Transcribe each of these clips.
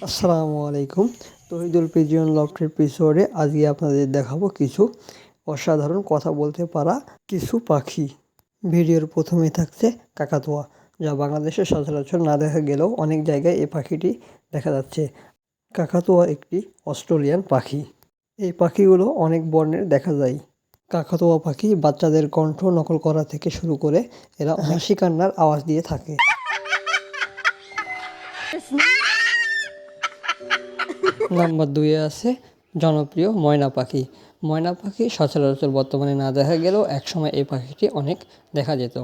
আসসালামু আলাইকুম। Tohidul pigeon loft এপিসোডে আজকে আপনাদের দেখাবো কিছু অসাধারণ কথা বলতে পারা কিছু পাখি। ভিডিওর প্রথমেই থাকছে কাকাতুয়া, যা বাংলাদেশে সচরাচর না দেখা গেলেও অনেক জায়গায় এই পাখিটি দেখা যাচ্ছে। কাকাতুয়া একটি অস্ট্রেলিয়ান পাখি। এই পাখিগুলো অনেক বর্ণের দেখা যায়। কাকাতুয়া পাখি বাচ্চাদের কণ্ঠ নকল করা থেকে শুরু করে এরা হাসি কান্নার আওয়াজ দিয়ে থাকে। নাম্বার 2-এ আছে জনপ্রিয় ময়না পাখি। ময়না পাখি সচরাচর বর্তমানে না দেখা গেলেও একসময় এই পাখিটি অনেক দেখা যেত।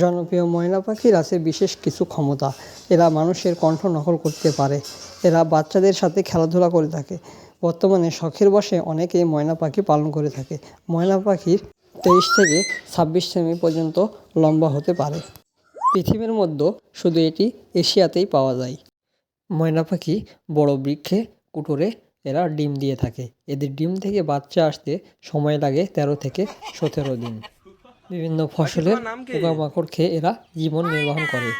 জনপ্রিয় ময়না পাখির আছে বিশেষ কিছু ক্ষমতা। এরা মানুষের কণ্ঠ নকল করতে পারে। এরা বাচ্চাদের সাথে খেলাধুলা করে থাকে। বর্তমানে শখের বশে অনেকেই ময়না পাখি পালন করে থাকে। ময়না পাখির 23 থেকে 26 সেমি পর্যন্ত লম্বা হতে পারে। পৃথিবীর মধ্যে শুধু এটি এশিয়াতেই পাওয়া যায়। ময়না পাখি বড় বৃক্ষে কুটরে এরা ডিম দিয়ে থাকে। এদের ডিম থেকে বাচ্চা আসতে সময় লাগে 13 থেকে 17 দিন। বিভিন্ন ফসলের পোকামাকড় খেয়ে এরা জীবন নির্বাহ করে।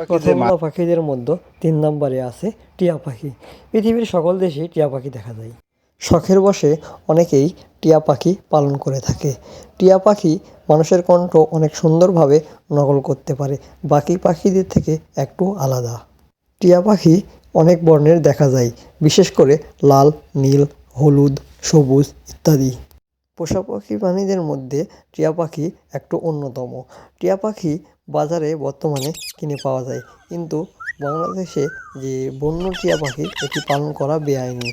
প্রথমা পাখিদের মধ্যে 3 নম্বরে আছে টিয়া পাখি। পৃথিবীর সকল দেশেই টিয়া পাখি দেখা যায়। শখের বশে অনেকেই টিয়া পাখি পালন করে থাকে। টিয়া পাখি মানুষের কণ্ঠ অনেক সুন্দরভাবে নকল করতে পারে, বাকি পাখিদের থেকে একটু আলাদা। টিয়া পাখি অনেক বর্ণের দেখা যায়, বিশেষ করে লাল, নীল, হলুদ, সবুজ ইত্যাদি। পোষা পাখি প্রাণীদের মধ্যে টিয়া পাখি একটু অন্যতম। টিয়া পাখি বাজারে বর্তমানে কিনে পাওয়া যায়, কিন্তু বাংলাদেশে যে বন্য টিয়া পাখি এটি পালন করা বেআইনি।